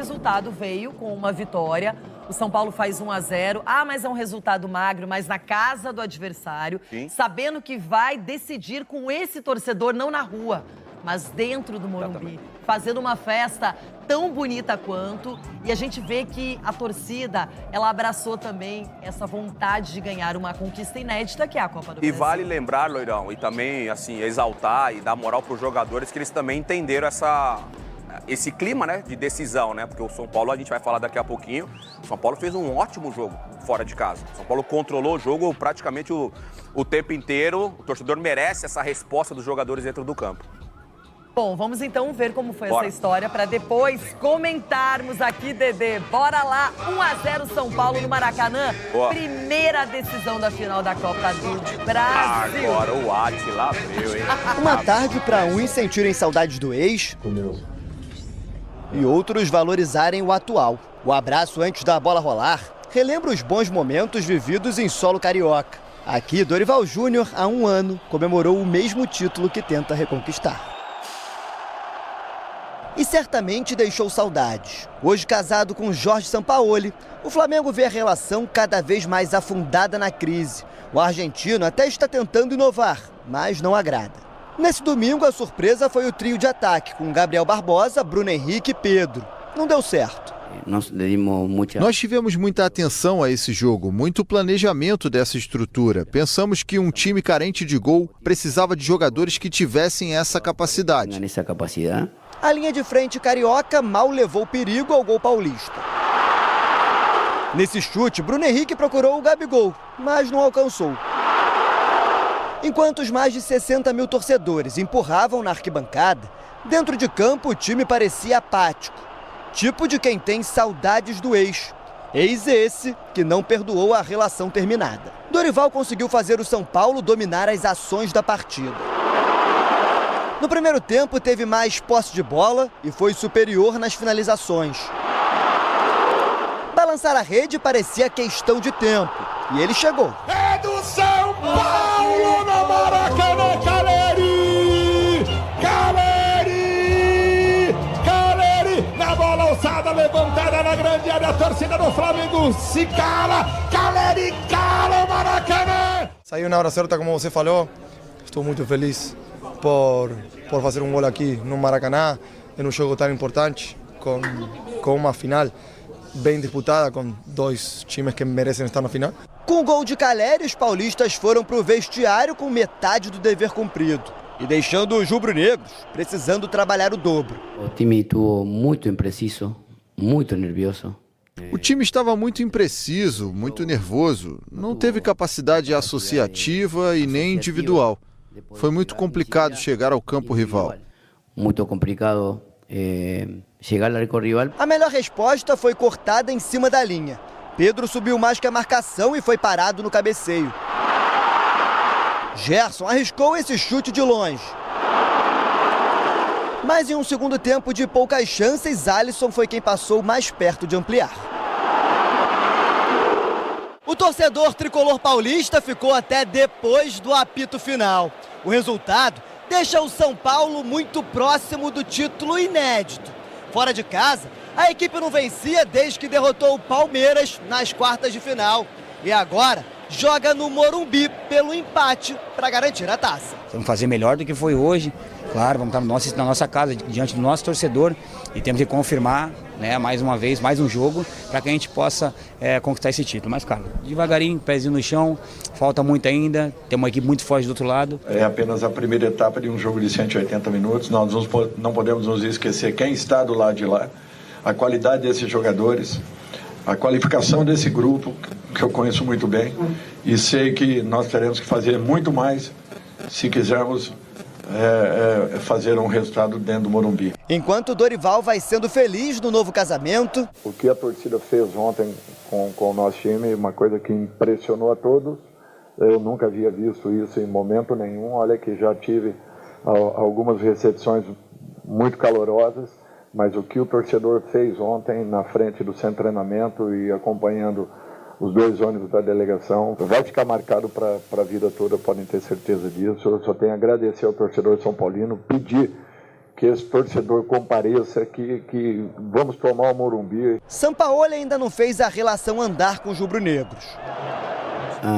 O resultado veio com uma vitória. O São Paulo faz 1-0. Ah, mas é um resultado magro, mas na casa do adversário, sabendo que vai decidir com esse torcedor, não na rua, mas dentro do Morumbi, fazendo uma festa tão bonita quanto. E a gente vê que a torcida, ela abraçou também essa vontade de ganhar uma conquista inédita, que é a Copa do Brasil. E vale lembrar, Loirão, e também, assim, exaltar e dar moral para os jogadores, que eles também entenderam esse clima, né, de decisão, né? Porque o São Paulo, a gente vai falar daqui a pouquinho, o São Paulo fez um ótimo jogo fora de casa. O São Paulo controlou o jogo praticamente o tempo inteiro. O torcedor merece essa resposta dos jogadores dentro do campo. Bom, vamos então ver como foi essa história para depois comentarmos aqui, Dedê. Bora lá, 1-0 São Paulo no Maracanã. Primeira decisão da final da Copa do Brasil. Agora o Átila veio, hein? Uma tarde para uns sentirem saudades do ex e outros valorizarem o atual. O abraço antes da bola rolar relembra os bons momentos vividos em solo carioca. Aqui, Dorival Júnior, há um ano, comemorou o mesmo título que tenta reconquistar. E certamente deixou saudades. Hoje casado com Jorge Sampaoli, o Flamengo vê a relação cada vez mais afundada na crise. O argentino até está tentando inovar, mas não agrada. Nesse domingo, a surpresa foi o trio de ataque, com Gabriel Barbosa, Bruno Henrique e Pedro. Não deu certo. Nós tivemos muita atenção a esse jogo, muito planejamento dessa estrutura. Pensamos que um time carente de gol precisava de jogadores que tivessem essa capacidade. A linha de frente carioca mal levou perigo ao gol paulista. Nesse chute, Bruno Henrique procurou o Gabigol, mas não alcançou. Enquanto os mais de 60 mil torcedores empurravam na arquibancada, dentro de campo o time parecia apático. Tipo de quem tem saudades do ex. Eis esse que não perdoou a relação terminada. Dorival conseguiu fazer o São Paulo dominar as ações da partida. No primeiro tempo, teve mais posse de bola e foi superior nas finalizações. Balançar a rede parecia questão de tempo. E ele chegou. É do São Paulo no Maracanã, Caleri! Caleri! Caleri! Na bola alçada, levantada na grande área, a torcida do Flamengo se cala! Caleri cala o Maracanã! Saiu na hora certa, como você falou. Estou muito feliz por fazer um gol aqui no Maracanã, em um jogo tão importante, com uma final bem disputada, com dois times que merecem estar na final. Com o gol de Caleri, os paulistas foram para o vestiário com metade do dever cumprido e deixando os rubro-negros precisando trabalhar o dobro. O time estuvo muito impreciso, muito nervioso. O time estava muito impreciso, muito nervoso, não teve capacidade associativa e nem individual. Foi muito complicado chegar ao campo rival. Muito complicado chegar ao campo rival. A melhor resposta foi cortada em cima da linha. Pedro subiu mais que a marcação e foi parado no cabeceio. Gerson arriscou esse chute de longe. Mas em um segundo tempo de poucas chances, Alisson foi quem passou mais perto de ampliar. O torcedor tricolor paulista ficou até depois do apito final. O resultado deixa o São Paulo muito próximo do título inédito. Fora de casa, a equipe não vencia desde que derrotou o Palmeiras nas quartas de final. E agora joga no Morumbi pelo empate para garantir a taça. Vamos fazer melhor do que foi hoje. Claro, vamos estar na nossa casa, diante do nosso torcedor, e temos que confirmar, né, mais uma vez, mais um jogo, para que a gente possa conquistar esse título. Mas, cara, devagarinho, pezinho no chão, falta muito ainda, tem uma equipe muito forte do outro lado. É apenas a primeira etapa de um jogo de 180 minutos, nós não podemos nos esquecer quem está do lado de lá, a qualidade desses jogadores, a qualificação desse grupo, que eu conheço muito bem, e sei que nós teremos que fazer muito mais se quisermos fazer um resultado dentro do Morumbi. Enquanto Dorival vai sendo feliz no novo casamento. O que a torcida fez ontem com o nosso time, uma coisa que impressionou a todos. Eu nunca havia visto isso em momento nenhum. Olha que já tive algumas recepções muito calorosas, mas o que o torcedor fez ontem na frente do centro de treinamento e acompanhando os dois ônibus da delegação, vai ficar marcado para a vida toda, podem ter certeza disso. Eu só tenho a agradecer ao torcedor São Paulino, pedir que esse torcedor compareça, que vamos tomar o Morumbi. Sampaoli ainda não fez a relação andar com os rubro-negros.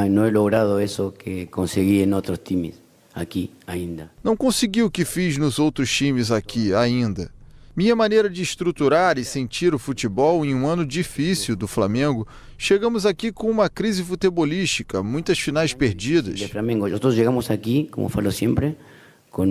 No he logrado eso que consegui em outros times, aqui ainda. Não consegui o que fiz nos outros times aqui ainda. Minha maneira de estruturar e sentir o futebol em um ano difícil do Flamengo, chegamos aqui com uma crise futebolística, muitas finais perdidas. De Flamengo, nós chegamos aqui, como falo sempre, com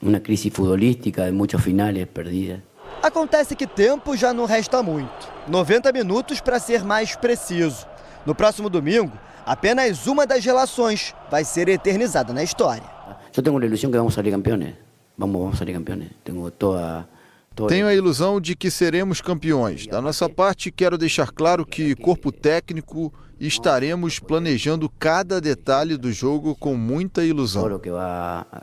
uma crise futbolística de muitas finais perdidas. Acontece que tempo já não resta muito. 90 minutos para ser mais preciso. No próximo domingo, apenas uma das relações vai ser eternizada na história. Eu tenho a ilusão que vamos sair campeões. Vamos sair campeões. Tenho a ilusão de que seremos campeões. Da nossa parte, quero deixar claro que, corpo técnico, estaremos planejando cada detalhe do jogo com muita ilusão.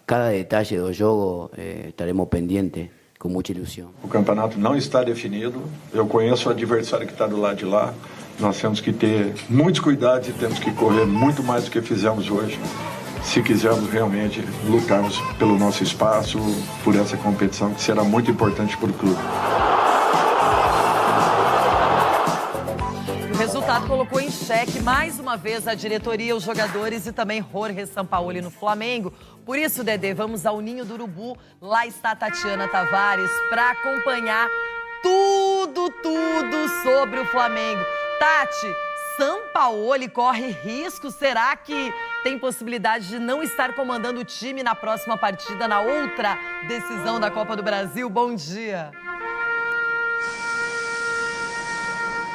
Cada detalhe do jogo estaremos pendientes com muita ilusão. O campeonato não está definido, eu conheço o adversário que está do lado de lá, nós temos que ter muitos cuidados e temos que correr muito mais do que fizemos hoje, se quisermos realmente lutarmos pelo nosso espaço, por essa competição que será muito importante para o clube. O resultado colocou em xeque mais uma vez a diretoria, os jogadores e também Jorge Sampaoli no Flamengo. Por isso, Dedê, vamos ao Ninho do Urubu. Lá está a Tatiana Tavares para acompanhar tudo sobre o Flamengo. Tati, Sampaoli corre risco? Será que tem possibilidade de não estar comandando o time na próxima partida, na outra decisão da Copa do Brasil? Bom dia.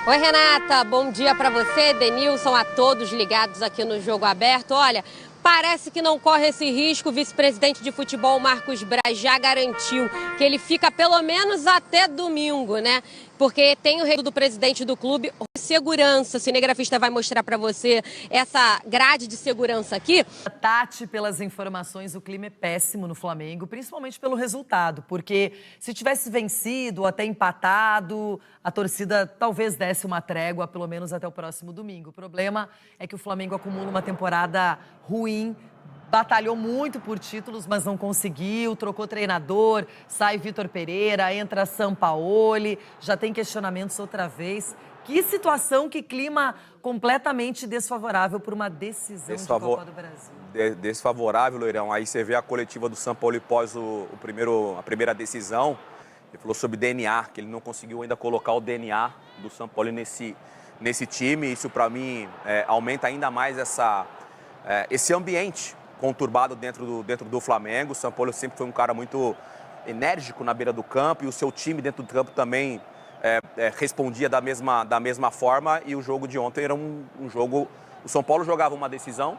Oi, Renata. Bom dia para você, Denilson, a todos ligados aqui no Jogo Aberto. Olha, parece que não corre esse risco. O vice-presidente de futebol, Marcos Braz, já garantiu que ele fica pelo menos até domingo, né? Porque tem o recado do presidente do clube, segurança. O cinegrafista vai mostrar para você essa grade de segurança aqui. Tati, pelas informações, o clima é péssimo no Flamengo, principalmente pelo resultado, porque se tivesse vencido ou até empatado, a torcida talvez desse uma trégua, pelo menos até o próximo domingo. O problema é que o Flamengo acumula uma temporada ruim, batalhou muito por títulos, mas não conseguiu, trocou treinador, sai Vitor Pereira, entra Sampaoli, já tem questionamentos outra vez. Que situação, que clima completamente desfavorável por uma decisão de Copa do Brasil. Desfavorável, Loirão. Aí você vê a coletiva do Sampaoli pós a primeira decisão. Ele falou sobre DNA, que ele não conseguiu ainda colocar o DNA do Sampaoli nesse time. Isso, para mim, aumenta ainda mais esse ambiente conturbado dentro do Flamengo. O Sampaoli sempre foi um cara muito enérgico na beira do campo e o seu time dentro do campo também respondia da mesma forma. E o jogo de ontem era um jogo... O São Paulo jogava uma decisão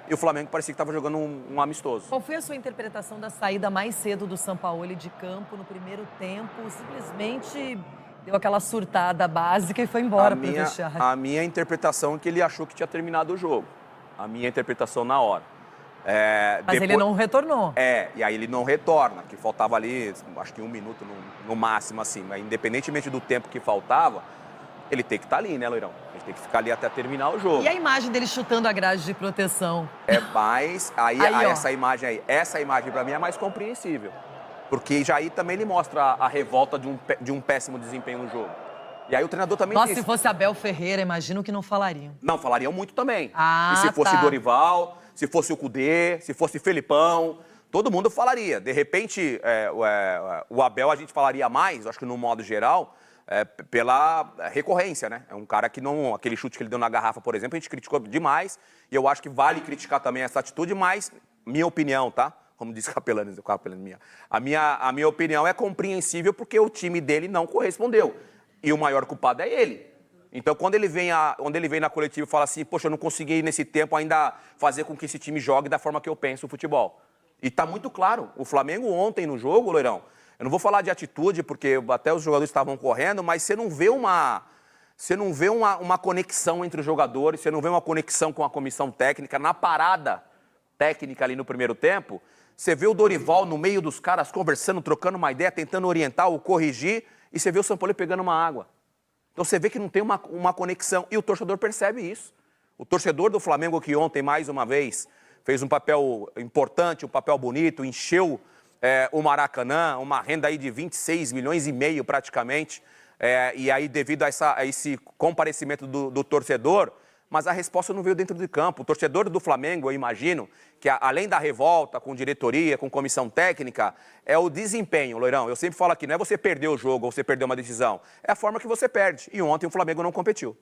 e o Flamengo parecia que estava jogando um amistoso. Qual foi a sua interpretação da saída mais cedo do Sampaoli de campo no primeiro tempo? Simplesmente deu aquela surtada básica e foi embora para o vestiário. A minha interpretação é que ele achou que tinha terminado o jogo. A minha interpretação na hora. Mas ele não retornou. E aí ele não retorna, que faltava ali, acho que 1 minuto no máximo, assim. Mas independentemente do tempo que faltava, ele tem que estar ali, né, Loirão? Ele tem que ficar ali até terminar o jogo. E a imagem dele chutando a grade de proteção? Essa imagem pra mim é mais compreensível. Porque já aí também ele mostra a revolta de um péssimo desempenho no jogo. E aí o treinador também Nossa, se fosse Abel Ferreira, imagino que não falariam. Não, falariam muito também. E se fosse Dorival, se fosse o Cudê, se fosse Felipão, todo mundo falaria. De repente, o Abel a gente falaria mais, acho que no modo geral, pela recorrência, né? É um cara que não... Aquele chute que ele deu na garrafa, por exemplo, a gente criticou demais. E eu acho que vale criticar também essa atitude, mas minha opinião, tá? Como disse Capelani, a minha opinião é compreensível porque o time dele não correspondeu. E o maior culpado é ele. Então, quando ele vem na coletiva e fala assim, poxa, eu não consegui nesse tempo ainda fazer com que esse time jogue da forma que eu penso o futebol. E tá muito claro. O Flamengo ontem no jogo, Loirão, eu não vou falar de atitude, porque até os jogadores estavam correndo, mas você não vê uma conexão entre os jogadores, você não vê uma conexão com a comissão técnica. Na parada técnica ali no primeiro tempo, você vê o Dorival no meio dos caras conversando, trocando uma ideia, tentando orientar ou corrigir, e você vê o Sampaoli pegando uma água. Então você vê que não tem uma conexão, e o torcedor percebe isso. O torcedor do Flamengo, que ontem, mais uma vez, fez um papel importante, um papel bonito, encheu o Maracanã, uma renda aí de 26 milhões e meio praticamente, e aí devido a esse comparecimento do torcedor, mas a resposta não veio dentro de campo. O torcedor do Flamengo, eu imagino, que além da revolta com diretoria, com comissão técnica, é o desempenho, Loirão. Eu sempre falo aqui, não é você perder o jogo ou você perder uma decisão, é a forma que você perde. E ontem o Flamengo não competiu.